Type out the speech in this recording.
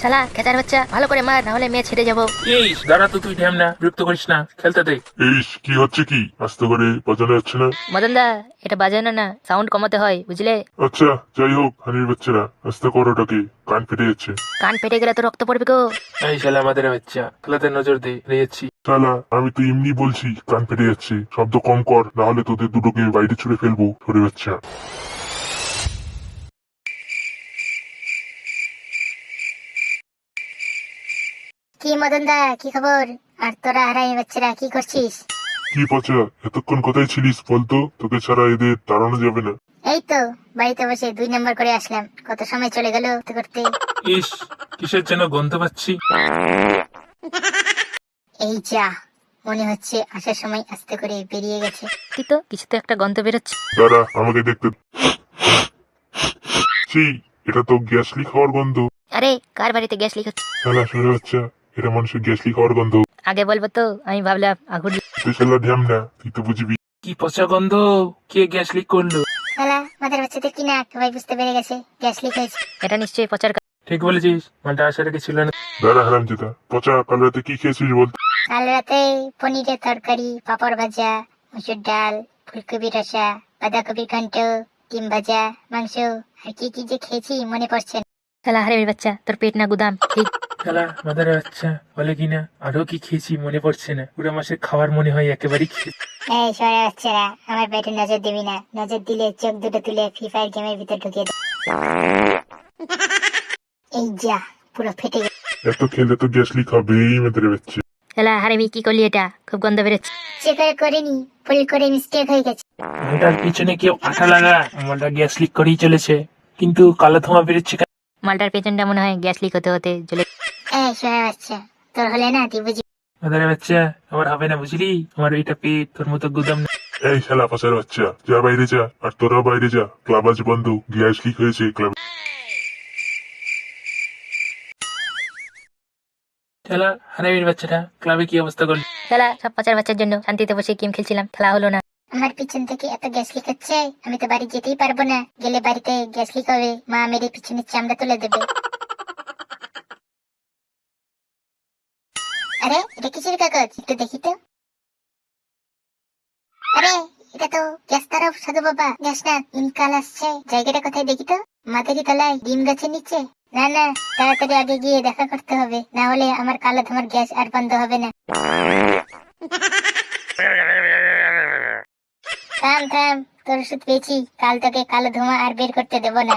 শালা খেতার বাচ্চা, ভালো করে মার, না হলে মেয়ে ছেড়ে যাবো। এই দাঁড়া তো, তুই ঢ্যাম না, বিরক্ত করিস না, খেলতে দে। কি হচ্ছে কি? আস্তে করে বাজানো যাচ্ছে না? মদন দা, এটা বাজানো না, সাউন্ড কমাতে হয়, বুঝলে? আচ্ছা যাই হোক, হানির বাচ্চারা আস্তে করো, ওটাকে কান ফেটে যাচ্ছে। কান ফেটে গেলে তো রক্ত পড়বে গো। এই শালা আমাদের বাচ্চা, খেলাতে নজর দে, রেয়েছি। শালা আমি তো এমনি বলছি কান ফেটে যাচ্ছে, শব্দ কম কর, না হলে তোদের দুটোকে বাইরে ছুড়ে ফেলবো, সরে বাচ্চা। কি মদন দা, কি খবর? আর তোরা হারামি বাচ্চারা কি করছিস? কি পচা, এতক্ষণ কোথায় ছিলিস বলতো? তোকে ছাড়া এদের তাড়ানো যাবে না। এই তো বাড়িতে বসে 2 নম্বর করে আসলাম, কত সময় চলে গেল করতে করতে। ইস, কিসের যেন গন্ধ পাচ্ছি। এই যা, মনে হচ্ছে আসার সময় আস্তে করে বেরিয়ে গেছে। তুই তো কিছু তো একটা গন্ধ বেরোচ্ছে। দাঁড়া আমাকে দেখতে। ছি, এটা তো গ্যাস লিক হওয়ার গন্ধ। আরে কার বাড়িতে গ্যাস লিক হচ্ছে? শালা সরে বাচ্চা, এটা মানুষের গ্যাস লিক হওয়ার গন্ধ। আগে বলবো তো, আমি ভাবলাম আগুন। তুই শালা ঢ্যাম না, তুই তো বুঝবি। কি পচা গন্ধ, কে গ্যাস লিক করলো? শালা মাথার বাচ্চাদের কি না সবাই বুঝতে পেরে গেছে গ্যাস লিক হয়েছে। এটা নিশ্চয়ই পচার ঠিক বলেছিস, মালটা আসার আগে ছিল না। দাঁড়া হারাম যেটা পচা, কাল রাতে কি খেয়েছিস বল? কাল রাতে পনিরের তরকারি, পাপড় ভাজা, মসুর ডাল, ফুলকপি রসা, বাঁধাকপির ঘন্ট, ডিম ভাজা, মাংস, আর কি কি যে খেয়েছি মনে পড়ছে না। শালা হারামির বাচ্চা, তোর পেট না গুদাম? ঠিক। শালা মাদার বাচ্চা, বলে কিনা আরো কি খেয়েছি মনে পড়ছে না, পুরো মাসের খাবার মনে হয় একেবারেই খেয়েছি। এই সরে বাচ্চারা, আমার পেটে নজর দিবি না, নজর দিলে চোখ দুটো তুলে ফ্রি ফায়ার গেমের ভিতর ঢুকিয়ে দে। এই যা, পুরো ফেটে গেছে। এত খেলে তো গ্যাস লিক হবেই মেয়েদের বাচ্চা। শালা হারামি, কি করলি এটা? খুব গন্ধ বেরোচ্ছে। সে করে করিনি, ভুল করে মিস্টেক হয়ে গেছে। মালটার পিছনে কেউ আঠা লাগা, মালটা গ্যাস লিক করেই চলেছে, কিন্তু কালো ধোঁয়া বেরোচ্ছে কেন? মালটার পেছনটা মনে হয় গ্যাস লিক হতে হতে জ্বলে। এই সরে বাচ্চা, তোর হলে না তুই বুঝবি। মাদার বাচ্চা, আমার হবে না বুঝলি, আমার ওইটা পেট তোর মতো গুদাম না। এই শালা পচার বাচ্চা, যা বাইরে যা, আর তোরা বাইরে যা, ক্লাব আজ বন্ধ, গ্যাস লিক হয়েছে ক্লাব। শালা হারামির বাচ্চাটা ক্লাবে কি অবস্থা করলি? শালা সব পচার বাচ্চার জন্য শান্তিতে বসে গেম খেলছিলাম, খেলা হলো না। আমার পিছন থেকে এত গ্যাস লিক হচ্ছে, আমি তো বাড়ি যেতেই পারবো না, গেলে বাড়িতে গ্যাস লিক হবে, মা মেরে পিছনের চামড়া তুলে দেবে। আরে এটা কিসের কাগজ, একটু দেখি তো। আরে এটা তো গ্যাস তরফ সাধু বাবা, গ্যাস না ইনকাল আসছে। জায়গাটা কোথায় দেখি তো? মাথারি তলায়, ডিম গাছের নিচে। না না, তাড়াতাড়ি আগে গিয়ে দেখা করতে হবে, না হলে আমার কালো ধোঁয়ার গ্যাস আর বন্ধ হবে না। থাম থাম, তোর ওষুধ পেয়েছি, কাল তোকে কালো ধোঁয়া আর বের করতে দেবো না।